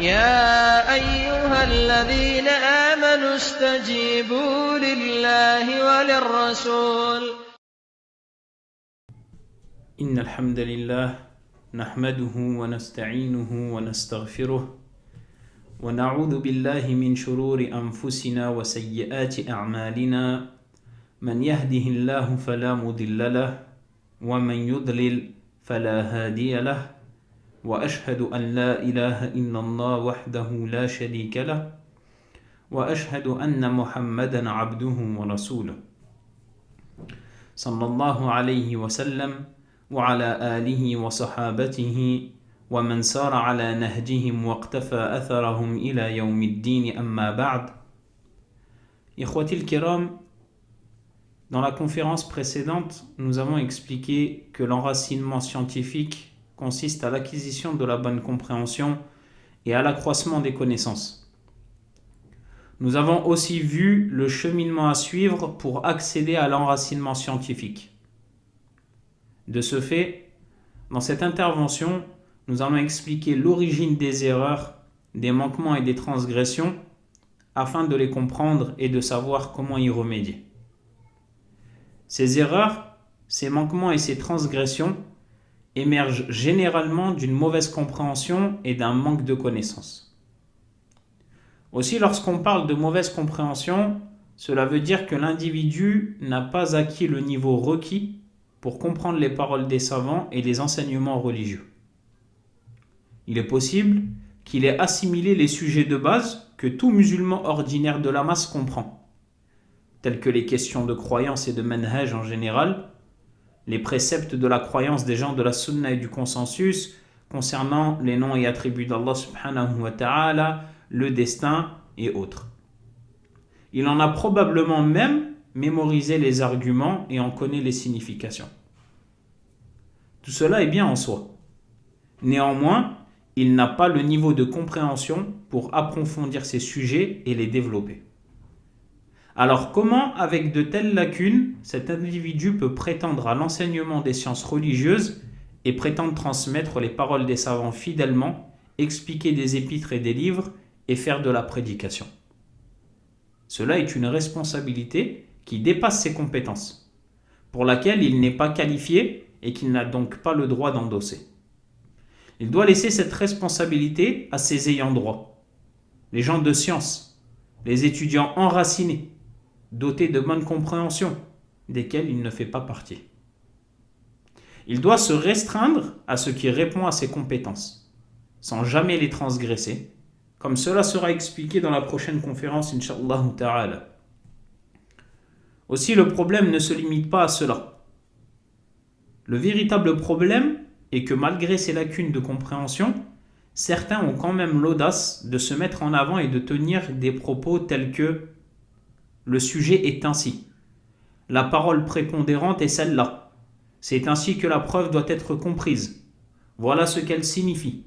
يا أيها الذين آمنوا استجيبوا لله وللرسول. إن الحمد لله نحمده ونستعينه ونستغفره ونعوذ بالله من شرور أنفسنا وسيئات أعمالنا من يهده الله فلا مضل له ومن يضلل فلا هادي له وأشهد أن لا إله إلا الله وحده لا شريك له وأشهد أن محمدا عبده ورسوله صلى الله عليه وسلم وعلى آله وصحابته ومن سار على نهجهم واقتفى أثرهم إلى يوم الدين أما بعد. إخوتي الكرام, dans la conférence précédente, nous avons expliqué que l'enracinement scientifique consiste à l'acquisition de la bonne compréhension et à l'accroissement des connaissances. Nous avons aussi vu le cheminement à suivre pour accéder à l'enracinement scientifique. De ce fait, dans cette intervention, nous allons expliquer l'origine des erreurs, des manquements et des transgressions afin de les comprendre et de savoir comment y remédier. Ces erreurs, ces manquements et ces transgressions émergent généralement d'une mauvaise compréhension et d'un manque de connaissances. Aussi, lorsqu'on parle de mauvaise compréhension, cela veut dire que l'individu n'a pas acquis le niveau requis pour comprendre les paroles des savants et les enseignements religieux. Il est possible qu'il ait assimilé les sujets de base que tout musulman ordinaire de la masse comprend, tels que les questions de croyance et de manhaj en général, les préceptes de la croyance des gens de la sunna et du consensus concernant les noms et attributs d'Allah subhanahu wa ta'ala, le destin et autres. Il en a probablement même mémorisé les arguments et en connaît les significations. Tout cela est bien en soi. Néanmoins, il n'a pas le niveau de compréhension pour approfondir ces sujets et les développer. Alors comment, avec de telles lacunes, cet individu peut prétendre à l'enseignement des sciences religieuses et prétendre transmettre les paroles des savants fidèlement, expliquer des épîtres et des livres et faire de la prédication? Cela est une responsabilité qui dépasse ses compétences, pour laquelle il n'est pas qualifié et qu'il n'a donc pas le droit d'endosser. Il doit laisser cette responsabilité à ses ayants droit, les gens de science, les étudiants enracinés, dotés de bonne compréhension, desquels il ne fait pas partie. Il doit se restreindre à ce qui répond à ses compétences, sans jamais les transgresser, comme cela sera expliqué dans la prochaine conférence, Inch'Allah ta'ala. Aussi, le problème ne se limite pas à cela. Le véritable problème est que malgré ces lacunes de compréhension, certains ont quand même l'audace de se mettre en avant et de tenir des propos tels que « le sujet est ainsi »,« la parole prépondérante est celle-là »,« c'est ainsi que la preuve doit être comprise »,« voilà ce qu'elle signifie »,«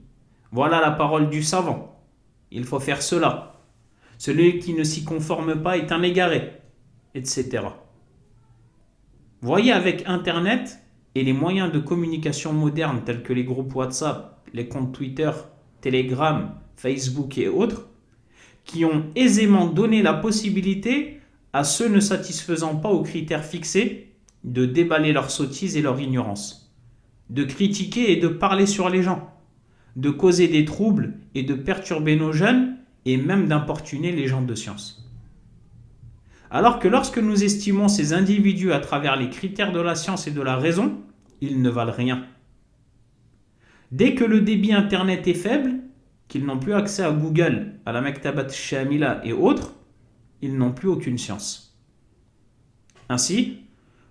voilà la parole du savant »,« il faut faire cela »,« celui qui ne s'y conforme pas est un égaré », etc. Voyez avec Internet et les moyens de communication modernes tels que les groupes WhatsApp, les comptes Twitter, Telegram, Facebook et autres, qui ont aisément donné la possibilité à ceux ne satisfaisant pas aux critères fixés de déballer leurs sottises et leur ignorance, de critiquer et de parler sur les gens, de causer des troubles et de perturber nos jeunes et même d'importuner les gens de science. Alors que lorsque nous estimons ces individus à travers les critères de la science et de la raison, ils ne valent rien. Dès que le débit Internet est faible, qu'ils n'ont plus accès à Google, à la Maktabat Shamila et autres, ils n'ont plus aucune science. Ainsi,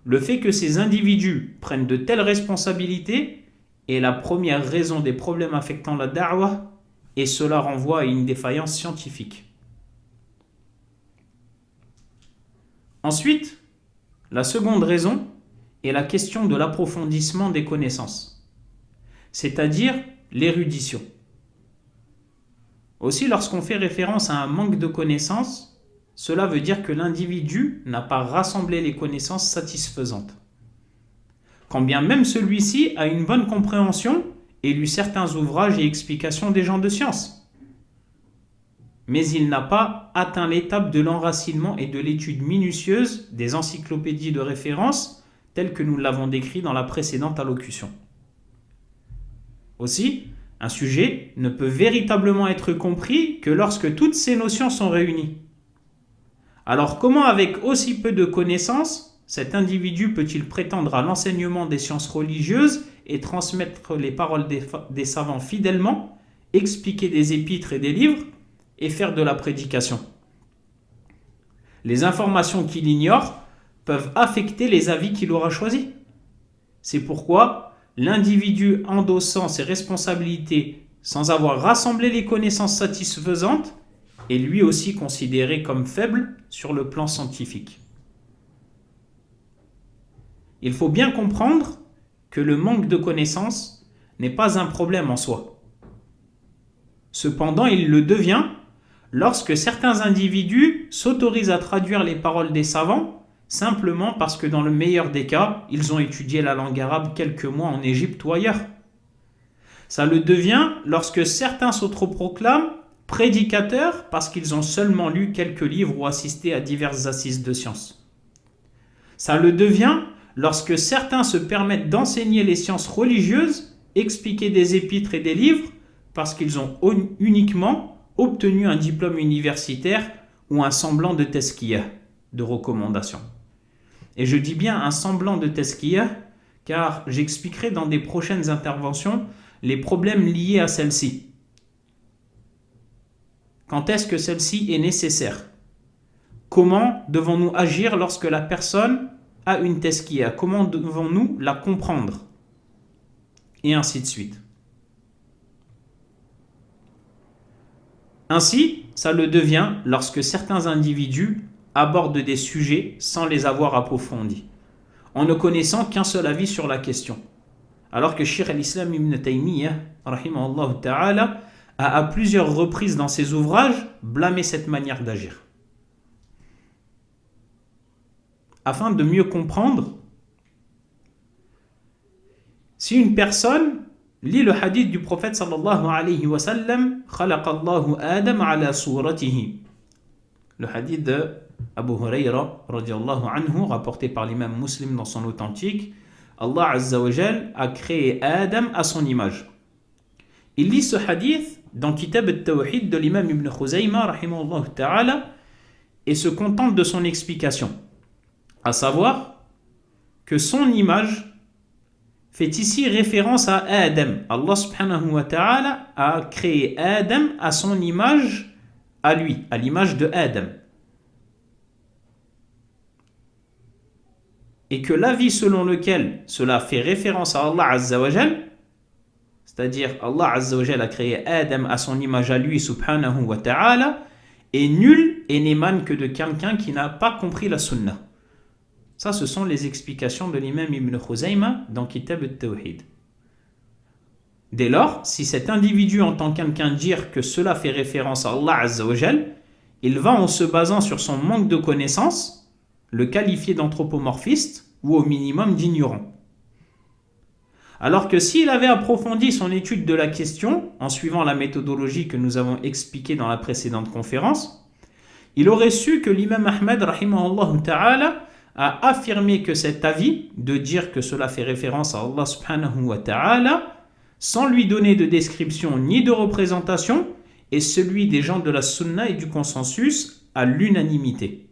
le fait que ces individus prennent de telles responsabilités est la première raison des problèmes affectant la da'wah et cela renvoie à une défaillance scientifique. Ensuite, la seconde raison est la question de l'approfondissement des connaissances, c'est-à-dire l'érudition. Aussi, lorsqu'on fait référence à un manque de connaissances, cela veut dire que l'individu n'a pas rassemblé les connaissances satisfaisantes. Quand bien même celui-ci a une bonne compréhension et lu certains ouvrages et explications des gens de science. mais il n'a pas atteint l'étape de l'enracinement et de l'étude minutieuse des encyclopédies de référence telles que nous l'avons décrit dans la précédente allocution. Aussi, un sujet ne peut véritablement être compris que lorsque toutes ces notions sont réunies. Alors comment, avec aussi peu de connaissances, cet individu peut-il prétendre à l'enseignement des sciences religieuses et transmettre les paroles des savants fidèlement, expliquer des épîtres et des livres et faire de la prédication? Les informations qu'il ignore peuvent affecter les avis qu'il aura choisis. C'est pourquoi l'individu endossant ses responsabilités sans avoir rassemblé les connaissances satisfaisantes est lui aussi considéré comme faible sur le plan scientifique. Il faut bien comprendre que le manque de connaissances n'est pas un problème en soi. Cependant, il le devient lorsque certains individus s'autorisent à traduire les paroles des savants simplement parce que dans le meilleur des cas, ils ont étudié la langue arabe quelques mois en Égypte ou ailleurs. Ça le devient lorsque certains s'autoproclament prédicateurs parce qu'ils ont seulement lu quelques livres ou assisté à diverses assises de sciences. Ça le devient lorsque certains se permettent d'enseigner les sciences religieuses, expliquer des épîtres et des livres parce qu'ils ont uniquement obtenu un diplôme universitaire ou un semblant de tazkiyah, de recommandation. Et je dis bien un semblant de tazkiyah car j'expliquerai dans des prochaines interventions les problèmes liés à celle-ci. Quand est-ce que celle-ci est nécessaire? Comment devons-nous agir lorsque la personne a une tazkiyah? Comment devons-nous la comprendre? Et ainsi de suite. Ainsi, ça le devient lorsque certains individus abordent des sujets sans les avoir approfondis, en ne connaissant qu'un seul avis sur la question. Alors que Cheikh al-Islam ibn Taymiyyah, rahimahullah ta'ala, a à plusieurs reprises dans ses ouvrages blâmé cette manière d'agir. Afin de mieux comprendre, si une personne lit le hadith du prophète sallallahu alayhi wa sallam, khalaqallahu Adam ala suratihi, le hadith de Abu Huraira radiyallahu anhu, rapporté par l'imam Muslim dans son authentique, Allah Azza wa Jal a créé Adam à son image. Il lit ce hadith dans Kitab al-Tawhid de l'imam Ibn Khuzayma rahimahullah ta'ala et se contente de son explication, à savoir que son image fait ici référence à Adam. Allah subhanahu wa ta'ala a créé Adam à son image, à lui, à l'image de Adam. Et que l'avis selon lequel cela fait référence à Allah Azza wa Jal, c'est-à-dire Allah Azza wa Jal a créé Adam à son image à lui subhanahu wa ta'ala, est nul et n'émane que de quelqu'un qui n'a pas compris la sunnah. Ça, ce sont les explications de l'imam Ibn Khuzayma dans Kitab al-Tawhid. Dès lors, si cet individu entend quelqu'un dire que cela fait référence à Allah Azza wa Jal, il va, en se basant sur son manque de connaissances, le qualifier d'anthropomorphiste ou au minimum d'ignorant. Alors que s'il avait approfondi son étude de la question, en suivant la méthodologie que nous avons expliquée dans la précédente conférence, il aurait su que l'imam Ahmad rahimahullah ta'ala a affirmé que cet avis, de dire que cela fait référence à Allah subhanahu wa ta'ala, sans lui donner de description ni de représentation, est celui des gens de la sunna et du consensus à l'unanimité.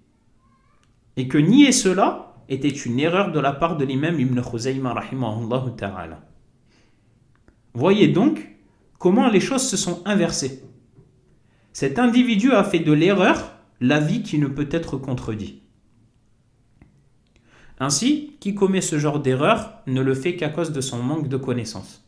Et que nier cela était une erreur de la part de l'imam Ibn Khuzayma rahimahullah ta'ala. Voyez donc comment les choses se sont inversées. Cet individu a fait de l'erreur l'avis qui ne peut être contredit. Ainsi, qui commet ce genre d'erreur ne le fait qu'à cause de son manque de connaissances.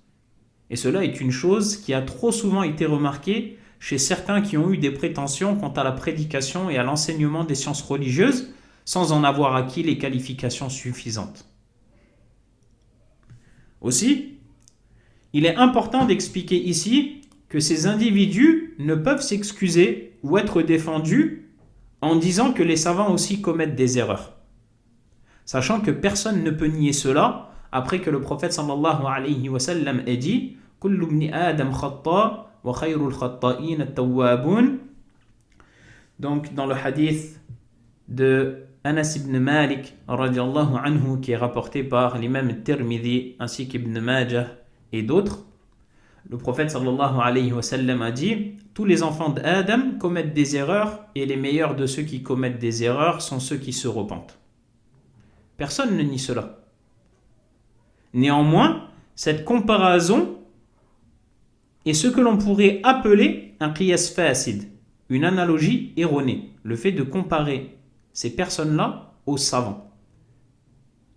Et cela est une chose qui a trop souvent été remarquée chez certains qui ont eu des prétentions quant à la prédication et à l'enseignement des sciences religieuses sans en avoir acquis les qualifications suffisantes. Aussi, il est important d'expliquer ici que ces individus ne peuvent s'excuser ou être défendus en disant que les savants aussi commettent des erreurs. Sachant que personne ne peut nier cela après que le prophète sallallahu alayhi wa sallam ait dit « Kullu ibni Adam khatta wa khayrul khatta'in at-tawwabun » Donc dans le hadith de Anas ibn Malik radiallahu anhu, qui est rapporté par l'imam Tirmidhi ainsi qu'Ibn Majah et d'autres, le prophète sallallahu alayhi wa sallam a dit: tous les enfants d'Adam commettent des erreurs et les meilleurs de ceux qui commettent des erreurs sont ceux qui se repentent. Personne ne nie cela. Néanmoins, cette comparaison est ce que l'on pourrait appeler un qiyas fasid, une analogie erronée, le fait de comparer ces personnes-là aux savants.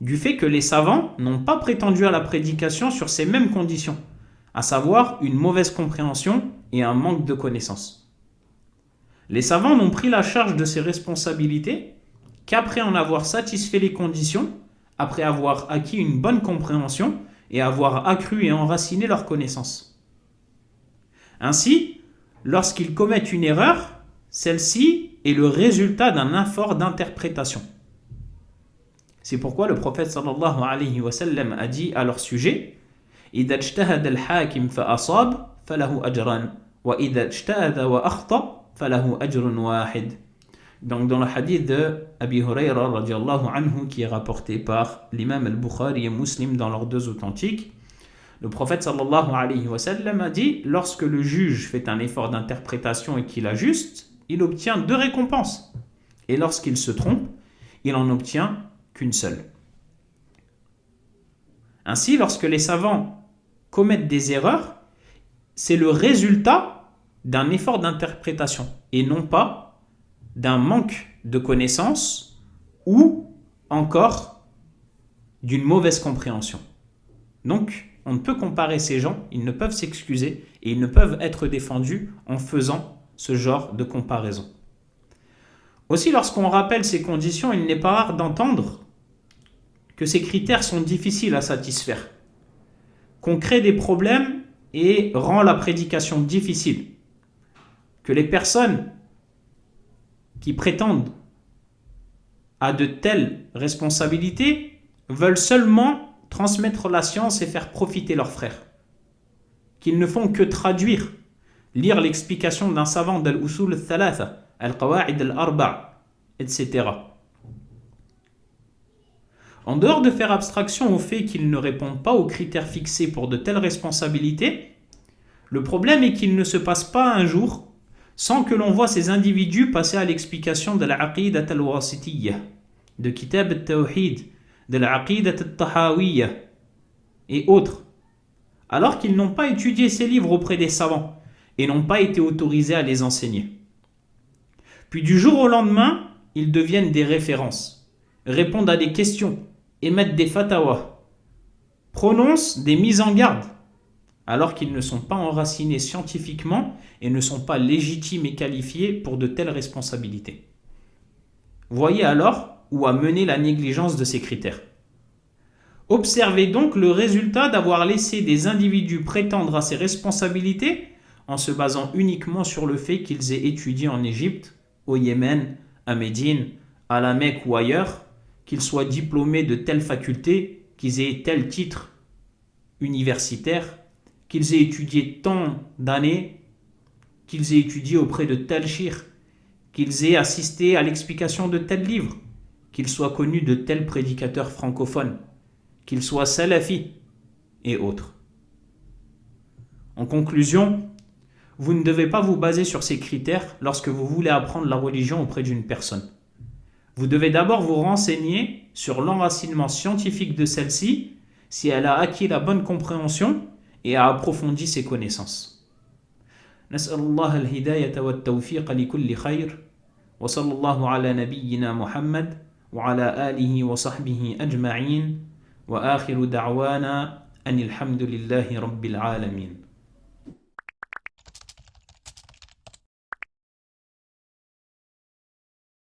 Du fait que les savants n'ont pas prétendu à la prédication sur ces mêmes conditions, à savoir une mauvaise compréhension et un manque de connaissances. Les savants n'ont pris la charge de ces responsabilités qu'après en avoir satisfait les conditions, après avoir acquis une bonne compréhension et avoir accru et enraciné leurs connaissances. Ainsi, lorsqu'ils commettent une erreur, celle-ci est le résultat d'un effort d'interprétation. C'est pourquoi le prophète sallallahu alayhi wa sallam a dit à leur sujet: إِذَا اجْتَهَدَ الْحَاكِمْ فَأَصَابَ فَلَهُ أَجْرًا وَإِذَا اجْتَهَدَ وَأَخْطَأَ فَلَهُ أَجْرٌ وَاحِدٌ. Donc dans le hadith de Abi Hurayra radiallahu anhu, qui est rapporté par l'imam al-Bukhari et Muslim dans leurs deux authentiques, le prophète sallallahu alayhi wa sallam a dit: lorsque le juge fait un effort d'interprétation et qu'il ajuste, il obtient 2 récompenses. Et lorsqu'il se trompe, il en obtient qu'une seule. Ainsi, lorsque les savants commettent des erreurs, c'est le résultat d'un effort d'interprétation et non pas d'un manque de connaissances ou encore d'une mauvaise compréhension. Donc, on ne peut comparer ces gens, ils ne peuvent s'excuser et ils ne peuvent être défendus en faisant ce genre de comparaison. Aussi, lorsqu'on rappelle ces conditions, il n'est pas rare d'entendre que ces critères sont difficiles à satisfaire, qu'on crée des problèmes et rend la prédication difficile, que les personnes qui prétendent à de telles responsabilités veulent seulement transmettre la science et faire profiter leurs frères, qu'ils ne font que traduire, lire l'explication d'un savant d'Al-Usul al-Thalatha, Al-Qawa'id al-Arba', etc. En dehors de faire abstraction au fait qu'ils ne répondent pas aux critères fixés pour de telles responsabilités, le problème est qu'il ne se passe pas un jour sans que l'on voit ces individus passer à l'explication de l'Aqidat al-Wasitiyya, de Kitab al-Tawhid, de l'Aqidat al-Tahawiyya et autres, alors qu'ils n'ont pas étudié ces livres auprès des savants et n'ont pas été autorisés à les enseigner. Puis du jour au lendemain, ils deviennent des références, répondent à des questions, émettent des fatawas, prononcent des mises en garde, alors qu'ils ne sont pas enracinés scientifiquement et ne sont pas légitimes et qualifiés pour de telles responsabilités. Voyez alors où a mené la négligence de ces critères. Observez donc le résultat d'avoir laissé des individus prétendre à ces responsabilités en se basant uniquement sur le fait qu'ils aient étudié en Égypte, au Yémen, à Médine, à la Mecque ou ailleurs, qu'ils soient diplômés de telle faculté, qu'ils aient tel titre universitaire, qu'ils aient étudié tant d'années, qu'ils aient étudié auprès de tel shir, qu'ils aient assisté à l'explication de tel livre, qu'ils soient connus de tels prédicateurs francophones, qu'ils soient salafis et autres. En conclusion, vous ne devez pas vous baser sur ces critères lorsque vous voulez apprendre la religion auprès d'une personne. Vous devez d'abord vous renseigner sur l'enracinement scientifique de celle-ci, si elle a acquis la bonne compréhension et a approfondi ses connaissances. نسأل الله الهداية والتوفيق لكل خير وصلى الله على نبينا محمد وعلى آله وصحبه أجمعين وآخر دعوانا أن الحمد لله رب العالمين.